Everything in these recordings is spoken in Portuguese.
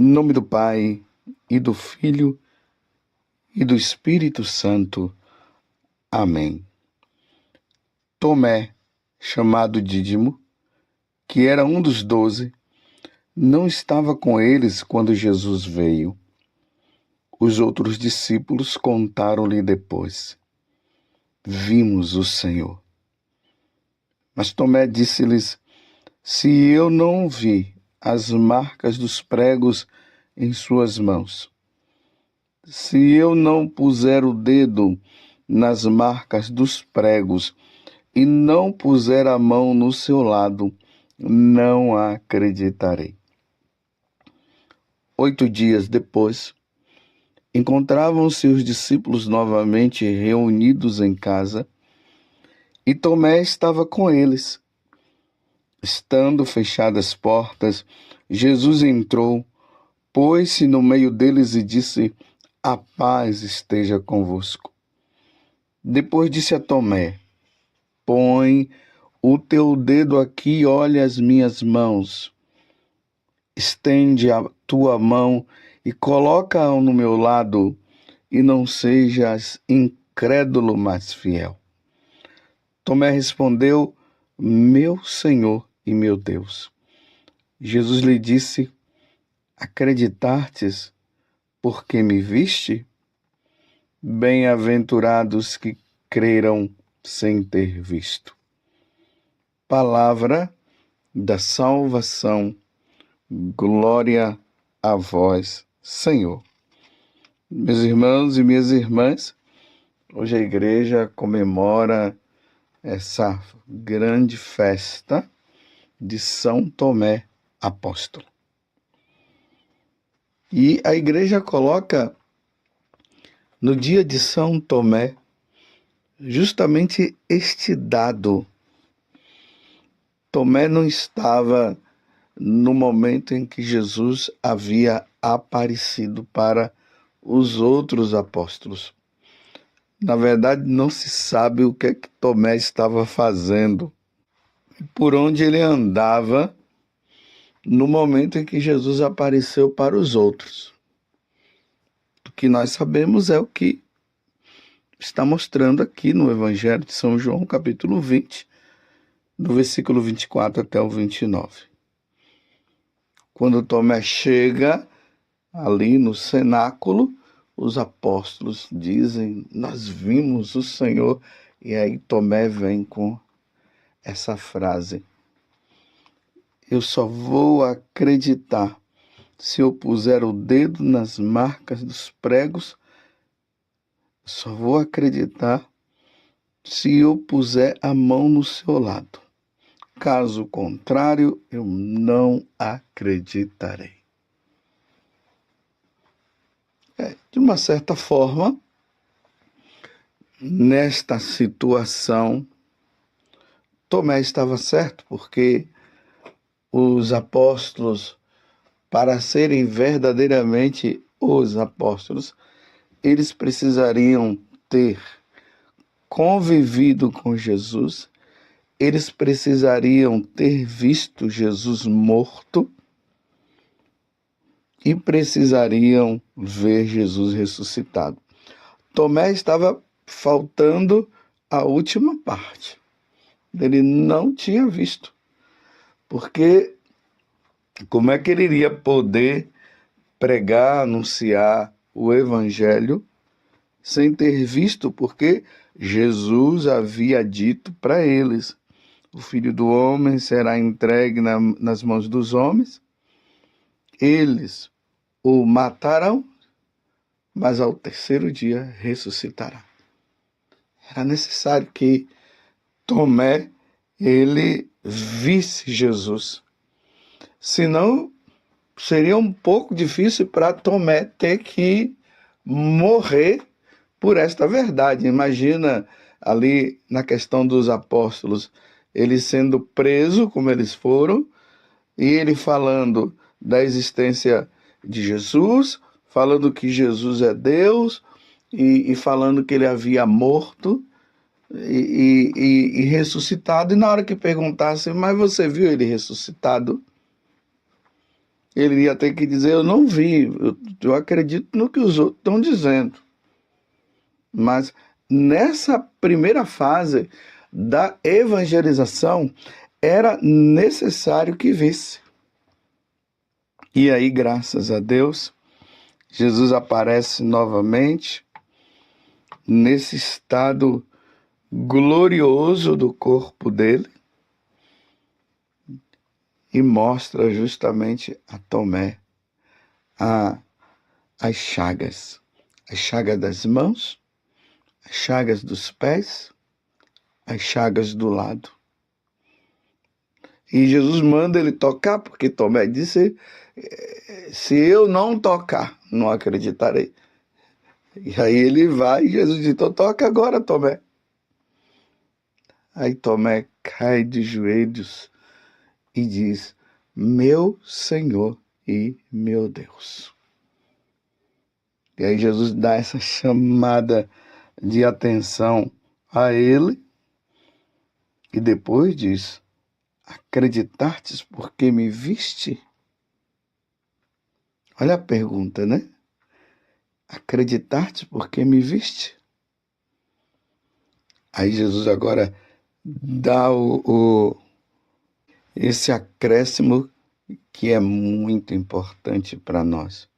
Em nome do Pai, e do Filho, e do Espírito Santo. Amém. Tomé, chamado Dídimo, que era um dos 12, não estava com eles quando Jesus veio. Os outros discípulos contaram-lhe depois: Vimos o Senhor. Mas Tomé disse-lhes: Se eu não vi as marcas dos pregos em suas mãos, se eu não puser o dedo nas marcas dos pregos e não puser a mão no seu lado, não acreditarei. 8 dias depois, encontravam-se os discípulos novamente reunidos em casa, e Tomé estava com eles. Estando fechadas as portas, Jesus entrou, pôs-se no meio deles e disse: A paz esteja convosco. Depois disse a Tomé: Põe o teu dedo aqui e olha as minhas mãos. Estende a tua mão e coloca-a no meu lado, e não sejas incrédulo, mas fiel. Tomé respondeu: Meu Senhor e meu Deus. Jesus lhe disse: Acreditastes porque me viste? Bem-aventurados que creram sem ter visto. Palavra da salvação. Glória a vós, Senhor. Meus irmãos e minhas irmãs, hoje a igreja comemora essa grande festa de São Tomé Apóstolo. E a igreja coloca no dia de São Tomé justamente este dado. Tomé não estava no momento em que Jesus havia aparecido para os outros apóstolos. Na verdade, não se sabe o que é que Tomé estava fazendo, por onde ele andava no momento em que Jesus apareceu para os outros. O que nós sabemos é o que está mostrando aqui no Evangelho de São João, capítulo 20, do versículo 24 até o 29. Quando Tomé chega ali no cenáculo, os apóstolos dizem: Nós vimos o Senhor. E aí Tomé vem com essa frase: Eu só vou acreditar se eu puser o dedo nas marcas dos pregos. Só vou acreditar se eu puser a mão no seu lado. Caso contrário, eu não acreditarei. De uma certa forma, nesta situação, Tomé estava certo, porque os apóstolos, para serem verdadeiramente os apóstolos, eles precisariam ter convivido com Jesus, eles precisariam ter visto Jesus morto e precisariam ver Jesus ressuscitado. Tomé estava faltando a última parte. Ele não tinha visto. Porque como é que ele iria poder pregar, anunciar o Evangelho sem ter visto? Porque Jesus havia dito para eles: o Filho do Homem será entregue nas mãos dos homens, eles o matarão, mas ao terceiro dia ressuscitará. Era necessário que Tomé, ele visse Jesus. Senão, seria um pouco difícil para Tomé ter que morrer por esta verdade. Imagina ali na questão dos apóstolos, eles sendo presos, como eles foram, e ele falando da existência de Jesus, falando que Jesus é Deus, e falando que ele havia morto e ressuscitado. E na hora que perguntassem: mas você viu ele ressuscitado? Ele ia ter que dizer, eu não vi, eu acredito no que os outros estão dizendo. Mas nessa primeira fase da evangelização, era necessário que visse. E aí, graças a Deus, Jesus aparece novamente nesse estado glorioso do corpo dele e mostra justamente a Tomé as chagas das mãos, as chagas dos pés, as chagas do lado. E Jesus manda ele tocar, porque Tomé disse, se eu não tocar, não acreditarei. E aí ele vai e Jesus diz, então toca agora, Tomé. Aí Tomé cai de joelhos e diz, meu Senhor e meu Deus. E aí Jesus dá essa chamada de atenção a ele e depois diz, acreditastes porque me viste? Olha a pergunta, né? Acreditastes porque me viste? Aí Jesus agora dá esse acréscimo que é muito importante para nós.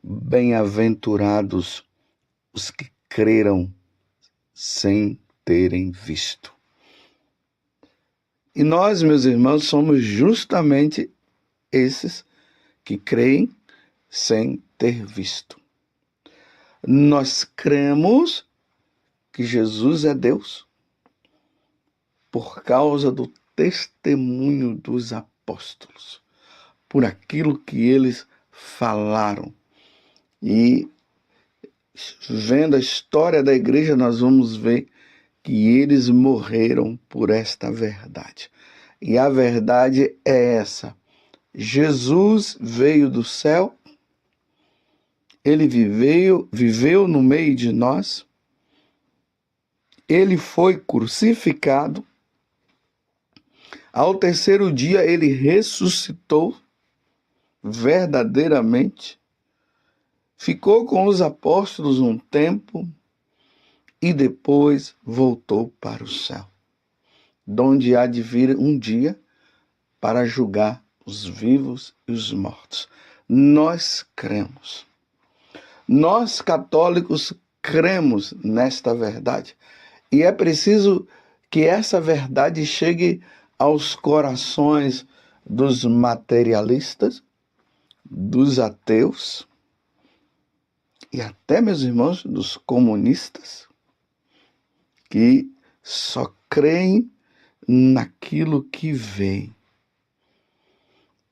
Bem-aventurados os que creram sem terem visto. E nós, meus irmãos, somos justamente esses que creem sem ter visto. Nós cremos que Jesus é Deus por causa do testemunho dos apóstolos, por aquilo que eles falaram. E vendo a história da igreja, nós vamos ver que eles morreram por esta verdade. E a verdade é essa. Jesus veio do céu, ele viveu no meio de nós, ele foi crucificado, ao terceiro dia ele ressuscitou verdadeiramente, ficou com os apóstolos um tempo e depois voltou para o céu, donde há de vir um dia para julgar os vivos e os mortos. Nós cremos. Nós, católicos, cremos nesta verdade. E é preciso que essa verdade chegue aos corações dos materialistas, dos ateus e até, meus irmãos, dos comunistas, que só creem naquilo que vem.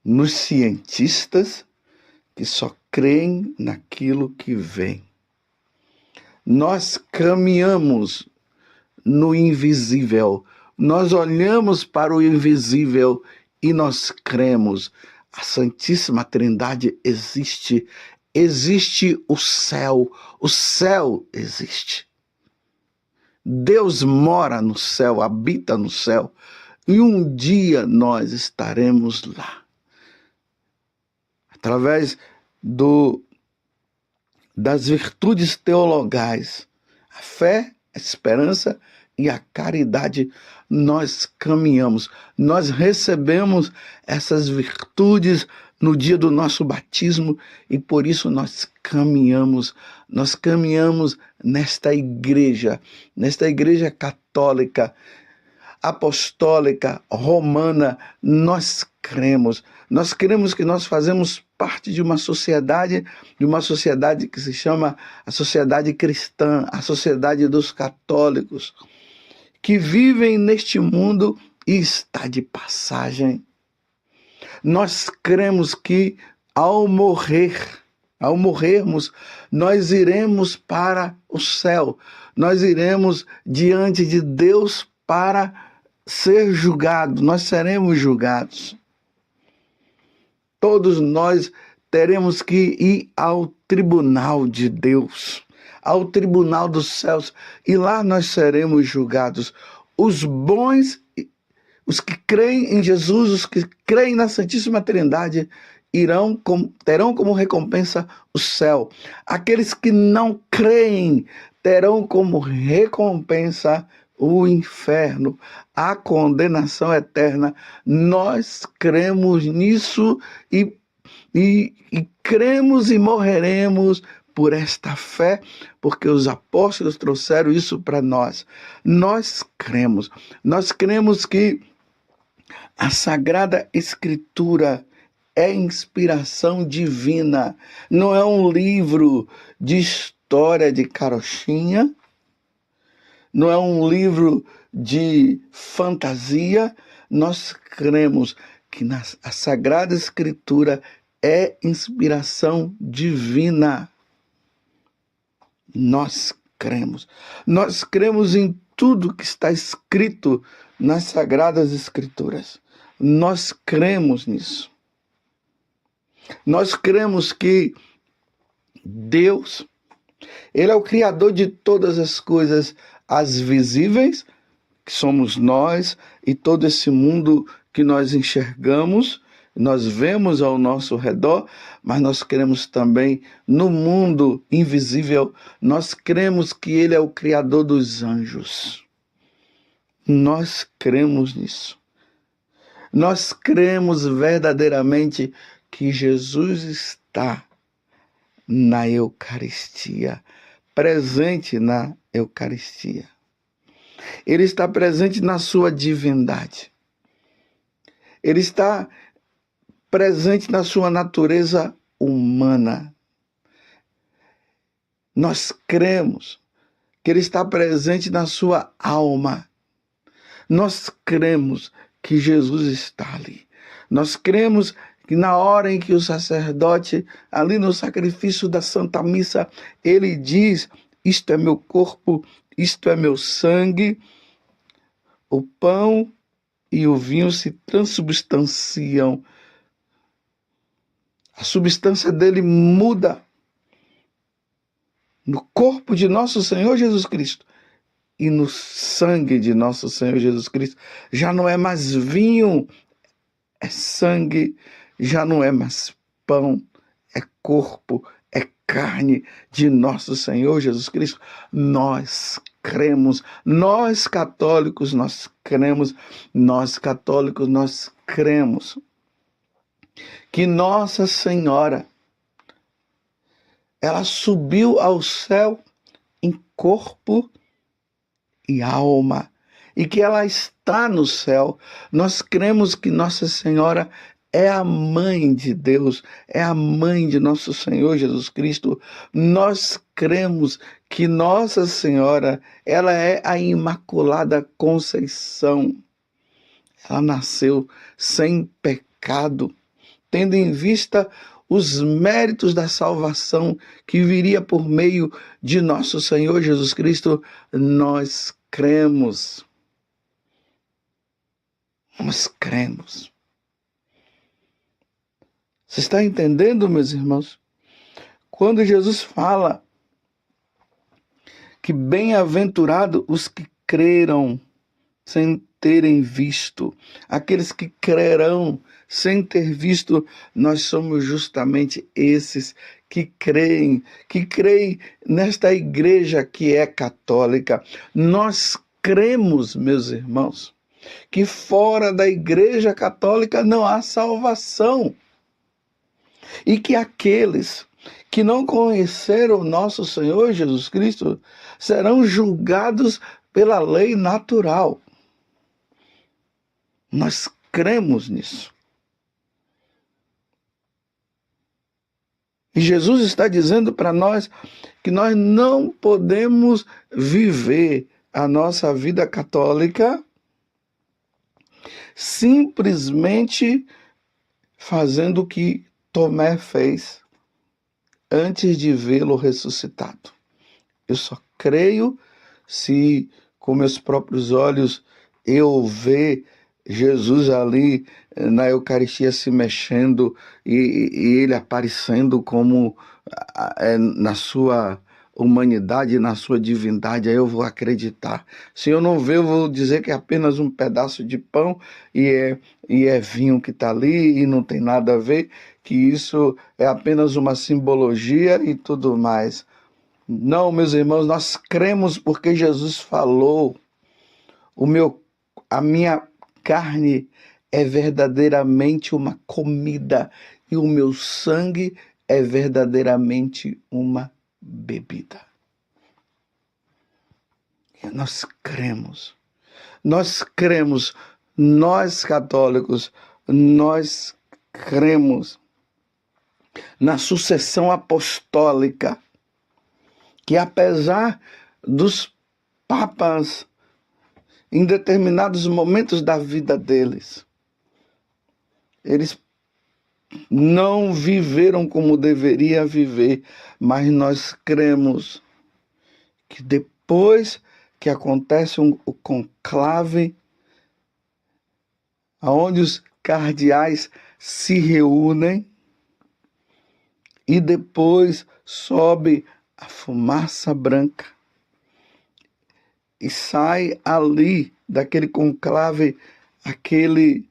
Nos cientistas, que só creem naquilo que vem. Nós caminhamos no invisível. Nós olhamos para o invisível e nós cremos. A Santíssima Trindade existe. Existe o céu existe. Deus mora no céu, habita no céu, e um dia nós estaremos lá. Através das virtudes teologais, a fé, a esperança e a caridade, nós caminhamos, nós recebemos essas virtudes no dia do nosso batismo e por isso nós caminhamos nesta igreja católica, apostólica, romana. Nós cremos que nós fazemos parte de uma sociedade que se chama a sociedade cristã, a sociedade dos católicos, que vivem neste mundo e está de passagem. Nós cremos que ao morrermos, nós iremos para o céu, nós iremos diante de Deus para ser julgados, nós seremos julgados. Todos nós teremos que ir ao tribunal de Deus, ao tribunal dos céus, e lá nós seremos julgados. Os bons, os que creem em Jesus, os que creem na Santíssima Trindade, terão como recompensa o céu. Aqueles que não creem terão como recompensa o inferno, a condenação eterna. Nós cremos nisso e cremos e morreremos por esta fé, porque os apóstolos trouxeram isso para nós. Nós cremos que a Sagrada Escritura é inspiração divina, não é um livro de história de carochinha, não é um livro de fantasia. Nós cremos que a Sagrada Escritura é inspiração divina. Nós cremos em tudo que está escrito nas Sagradas Escrituras. Nós cremos nisso. Nós cremos que Deus, Ele é o Criador de todas as coisas, as visíveis, que somos nós, e todo esse mundo que nós enxergamos, nós vemos ao nosso redor, mas nós cremos também no mundo invisível. Nós cremos que Ele é o Criador dos anjos. Nós cremos nisso. Nós cremos verdadeiramente que Jesus está na Eucaristia, presente na Eucaristia. Ele está presente na sua divindade. Ele está presente na sua natureza humana. Nós cremos que Ele está presente na sua alma. Nós cremos que Jesus está ali. Nós cremos que na hora em que o sacerdote, ali no sacrifício da Santa Missa, ele diz: isto é meu corpo, isto é meu sangue, o pão e o vinho se transubstanciam. A substância dele muda no corpo de nosso Senhor Jesus Cristo e no sangue de nosso Senhor Jesus Cristo. Já não é mais vinho, é sangue. Já não é mais pão, é corpo, é carne de nosso Senhor Jesus Cristo. Nós cremos, nós católicos, nós cremos que Nossa Senhora, ela subiu ao céu em corpo e alma, e que ela está no céu. Nós cremos que Nossa Senhora é a mãe de Deus, é a mãe de nosso Senhor Jesus Cristo. Nós cremos que Nossa Senhora, ela é a Imaculada Conceição. Ela nasceu sem pecado, tendo em vista os méritos da salvação que viria por meio de nosso Senhor Jesus Cristo. Nós cremos. Nós cremos. Você está entendendo, meus irmãos? Quando Jesus fala que bem-aventurado os que creram sem terem visto, aqueles que crerão sem ter visto, nós somos justamente esses que creem nesta igreja que é católica. Nós cremos, meus irmãos, que fora da igreja católica não há salvação. E que aqueles que não conheceram nosso Senhor Jesus Cristo serão julgados pela lei natural. Nós cremos nisso. E Jesus está dizendo para nós que nós não podemos viver a nossa vida católica simplesmente fazendo o que Tomé fez antes de vê-lo ressuscitado. Eu só creio se com meus próprios olhos eu ver Jesus ali na Eucaristia se mexendo e ele aparecendo como na sua humanidade, na sua divindade, aí eu vou acreditar. Se eu não ver, eu vou dizer que é apenas um pedaço de pão e é vinho que está ali e não tem nada a ver, que isso é apenas uma simbologia e tudo mais. Não, meus irmãos, nós cremos porque Jesus falou: a minha carne é verdadeiramente uma comida e o meu sangue é verdadeiramente uma bebida. E nós cremos, nós católicos, nós cremos na sucessão apostólica, que apesar dos papas, em determinados momentos da vida deles, eles não viveram como deveria viver, mas nós cremos que depois que acontece o conclave, onde os cardeais se reúnem e depois sobe a fumaça branca e sai ali daquele conclave aquele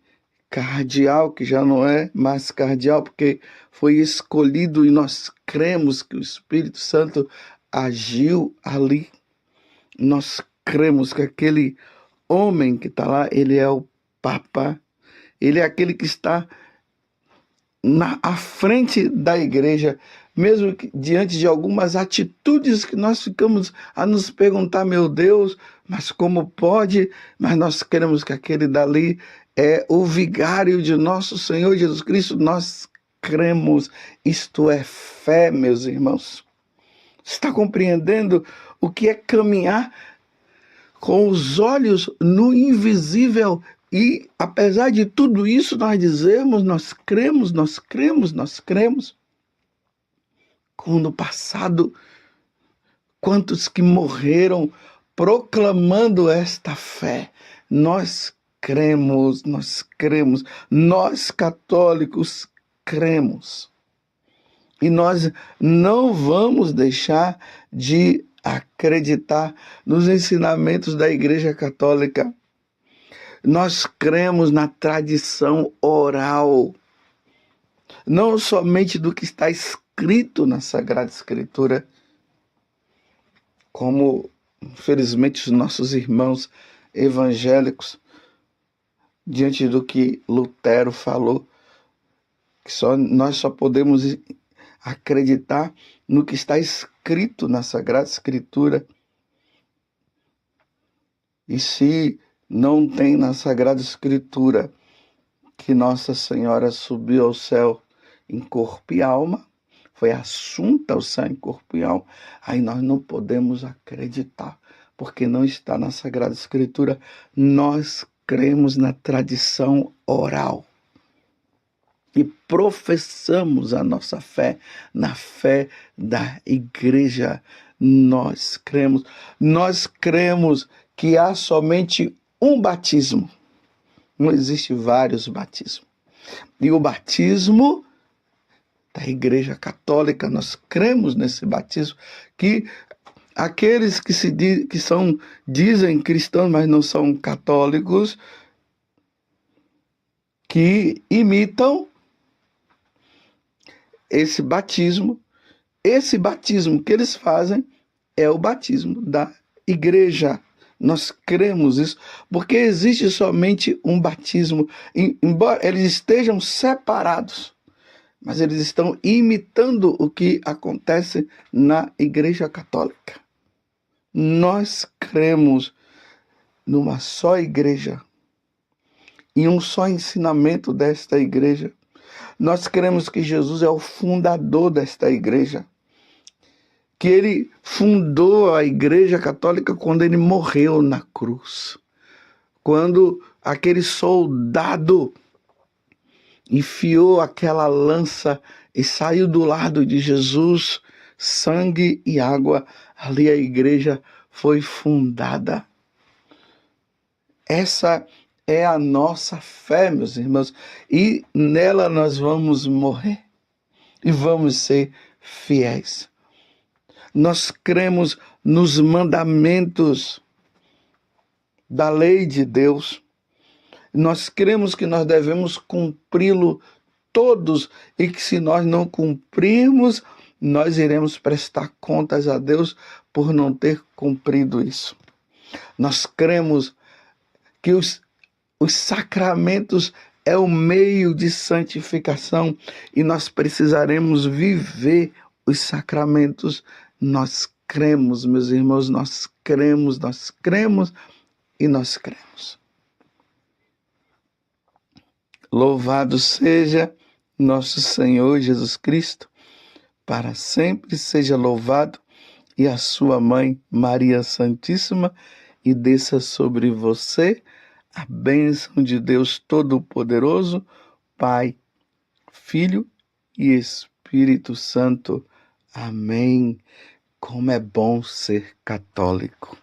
cardeal que já não é mais cardeal, porque foi escolhido, e nós cremos que o Espírito Santo agiu ali. Nós cremos que aquele homem que está lá, ele é o Papa, ele é aquele que está à frente da igreja, mesmo que diante de algumas atitudes que nós ficamos a nos perguntar: meu Deus, mas como pode? Mas nós queremos que aquele dali é o vigário de nosso Senhor Jesus Cristo. Nós cremos, isto é fé, meus irmãos. Está compreendendo o que é caminhar com os olhos no invisível? E apesar de tudo isso, nós dizemos: nós cremos, nós cremos, nós cremos. Como no passado, quantos que morreram proclamando esta fé? Nós cremos, nós católicos cremos. E nós não vamos deixar de acreditar nos ensinamentos da Igreja Católica. Nós cremos na tradição oral, não somente do que está escrito na Sagrada Escritura, como, infelizmente, os nossos irmãos evangélicos, diante do que Lutero falou, que nós só podemos acreditar no que está escrito na Sagrada Escritura. E se não tem na Sagrada Escritura que Nossa Senhora subiu ao céu em corpo e alma, foi assunta ao céu em corpo e alma, aí nós não podemos acreditar, porque não está na Sagrada Escritura. Nós cremos na tradição oral e professamos a nossa fé na fé da Igreja. Nós cremos que há somente um batismo. Não existe vários batismos. E o batismo da Igreja Católica, nós cremos nesse batismo, que aqueles que dizem cristãos, mas não são católicos, que imitam esse batismo que eles fazem é o batismo da Igreja. Nós cremos isso, porque existe somente um batismo, embora eles estejam separados, mas eles estão imitando o que acontece na Igreja Católica. Nós cremos numa só igreja, em um só ensinamento desta igreja. Nós cremos que Jesus é o fundador desta igreja, que ele fundou a Igreja Católica quando ele morreu na cruz. Quando aquele soldado enfiou aquela lança e saiu do lado de Jesus, sangue e água, ali a igreja foi fundada. Essa é a nossa fé, meus irmãos, e nela nós vamos morrer e vamos ser fiéis. Nós cremos nos mandamentos da lei de Deus. Nós cremos que nós devemos cumpri-lo todos, e que se nós não cumprirmos, nós iremos prestar contas a Deus por não ter cumprido isso. Nós cremos que os sacramentos é o meio de santificação e nós precisaremos viver os sacramentos. Nós cremos, meus irmãos, nós cremos e nós cremos. Louvado seja nosso Senhor Jesus Cristo, para sempre seja louvado, e a sua mãe, Maria Santíssima, e desça sobre você a bênção de Deus Todo-Poderoso, Pai, Filho e Espírito Santo. Amém. Como é bom ser católico.